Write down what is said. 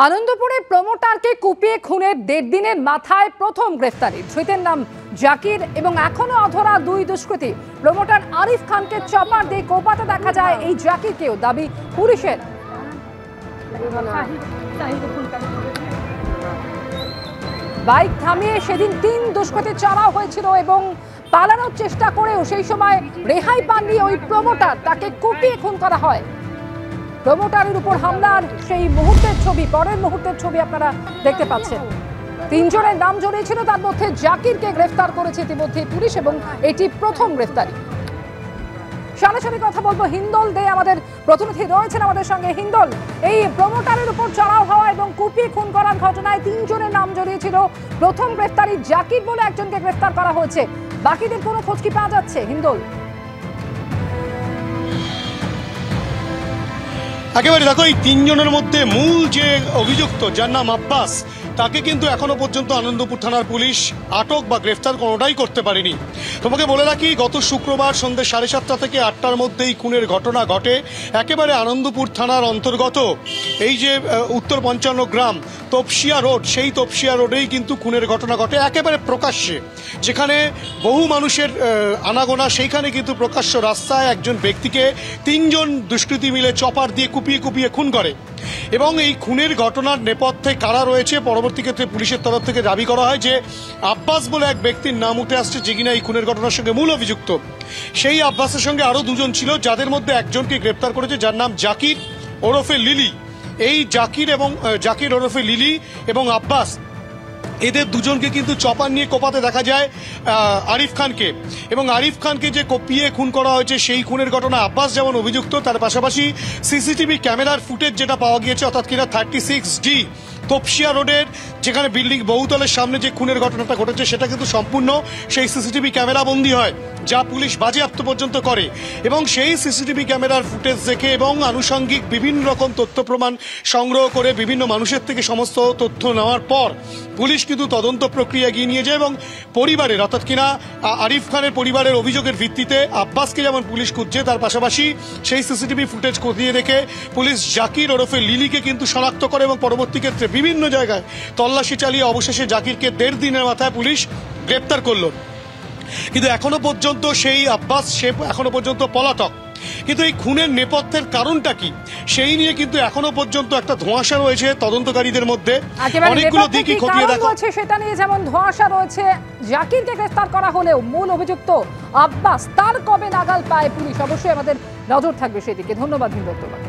আনন্দপুরে প্রমোটারকে কুপিয়ে খুনের 1.5 দিনের মাথায় প্রথম গ্রেফতারি। ধৃতের নাম জাকির এবং এখনো অধরা দুই দুষ্কৃতী। প্রমোটার আরিফ খানকে চপার দিয়ে কোপাতে দেখা যায় এই জাকিরকেও, দাবি পুলিশের। বাইক থামিয়ে সেদিন 3 দুষ্কৃতী চড়াও হয়েছিল এবং পালানোর চেষ্টা করেও সেই সময় রেহাই পাননি ওই প্রমোটার, তাকে কুপিয়ে খুন করা হয়। প্রমোটারের উপর হামলার সেই মুহূর্তের ছবি, পরের মুহূর্তের ছবি আপনারা দেখতে পাচ্ছেন। 3 জনের নাম জড়িয়েছিল, তার মধ্যে জাকিরকে গ্রেফতার করেছে ইতিমধ্যে পুলিশ এবং এটি প্রথম গ্রেফতারি। সরাসরি কথা বলবো হিন্দল দে, আমাদের প্রতিনিধি রয়েছেন আমাদের সঙ্গে। হিন্দল, এই প্রমোটারের উপর চড়াও হওয়া এবং কুপিয়ে খুন করার ঘটনায় 3 জনের নাম জড়িয়েছিল, প্রথম গ্রেফতারি জাকির বলে একজনকে গ্রেফতার করা হয়েছে, বাকিদের কোনো খোঁজ কি পাওয়া যাচ্ছে? হিন্দল, একেবারে দেখো, এই 3 জনের মধ্যে মূল যে অভিযুক্ত, যার নাম আব্বাস, তাকে কিন্তু এখনো পর্যন্ত আনন্দপুর থানার পুলিশ আটক বা গ্রেফতার কোনোটাই করতে পারেনি। তোমাকে বলে রাখি, গত শুক্রবার সন্ধ্যে 7:30 থেকে 8টার মধ্যেই খুনের ঘটনা ঘটে একেবারে আনন্দপুর থানার অন্তর্গত এই যে উত্তর 55 গ্রাম তপসিয়া রোড, সেই তপসিয়া রোডেই কিন্তু খুনের ঘটনা ঘটে একেবারে প্রকাশ্যে, যেখানে বহু মানুষের আনাগোনা। সেইখানে কিন্তু প্রকাশ্য রাস্তায় একজন ব্যক্তিকে 3 জন দুষ্কৃতী মিলে চপার দিয়ে কুপিয়ে কুপিয়ে খুন করে। এবং এই খুনের ঘটনার নেপথ্যে কারা রয়েছে, পরবর্তী ক্ষেত্রে পুলিশের তরফ থেকে দাবি করা হয় যে আব্বাস বলে এক ব্যক্তির নাম উঠে আসছে, যে কিনা এই খুনের ঘটনার সঙ্গে মূল অভিযুক্ত। সেই আব্বাসের সঙ্গে আরো 2 জন ছিল, যাদের মধ্যে একজনকে গ্রেপ্তার করেছে, যার নাম জাকির ওরফে লিলি। এই জাকির ওরফে লিলি এবং আব্বাস, এদের 2 জনকে কিন্তু চপার নিয়ে কোপাতে দেখা যায় আরিফ খানকে, এবং আরিফ খানকে যে কোপিয়ে খুন করা হয়েছে সেই খুনের ঘটনা আব্বাস যেমন অভিযুক্ত, তার পাশাপাশি সিসিটিভি ক্যামেরার ফুটেজ যেটা পাওয়া গিয়েছে, অর্থাৎ কিনা 36D তপসিয়া রোডের যেখানে বিল্ডিং বহুতলের সামনে যে খুনের ঘটনাটা ঘটেছে, সেটা কিন্তু সম্পূর্ণ সেই সিসিটিভি ক্যামেরা বন্দী হয়, যা পুলিশ বাজেয়াপ্ত পর্যন্ত করে। এবং সেই সিসিটিভি ক্যামেরার ফুটেজ দেখে এবং আনুষঙ্গিক বিভিন্ন রকম তথ্য প্রমাণ সংগ্রহ করে বিভিন্ন মানুষের থেকে সমস্ত তথ্য নেওয়ার পর পুলিশ কিন্তু তদন্ত প্রক্রিয়া এগিয়ে নিয়ে যায় এবং পরিবারের, অর্থাৎ কিনা আরিফ খানের পরিবারের অভিযোগের ভিত্তিতে আব্বাসকে যেমন পুলিশ খুঁজছে, তার পাশাপাশি সেই সিসিটিভি ফুটেজ খতিয়ে দেখে পুলিশ জাকির ওরফে লিলিকে কিন্তু শনাক্ত করে এবং পরবর্তী ক্ষেত্রে বিভিন্ন জায়গায় তল্লাশি চালিয়ে অবশেষে জাকিরকে 1.5 দিনের মাথায় পুলিশ গ্রেপ্তার করলো। কিন্তু এখনো পর্যন্ত সেই আব্বাস, সে এখনো পর্যন্ত পলাতক। কিন্তু এই খুনের নেপথ্যের কারণটা কি, সেই নিয়ে কিন্তু এখনো পর্যন্ত একটা ধোঁয়াশা রয়েছে তদন্তকারীদের মধ্যে। অনেকগুলো দিকই খতিয়ে দেখা হচ্ছে, সেটা নিয়ে যেমন ধোঁয়াশা রয়েছে। জাকিরকে গ্রেফতার করা হলেও মূল অভিযুক্ত আব্বাস, তার কবে নাগাল পায় পুলিশ, অবশ্যই আমাদের নজর থাকবে সেদিকে। ধন্যবাদ হিন্দল তোমাকে।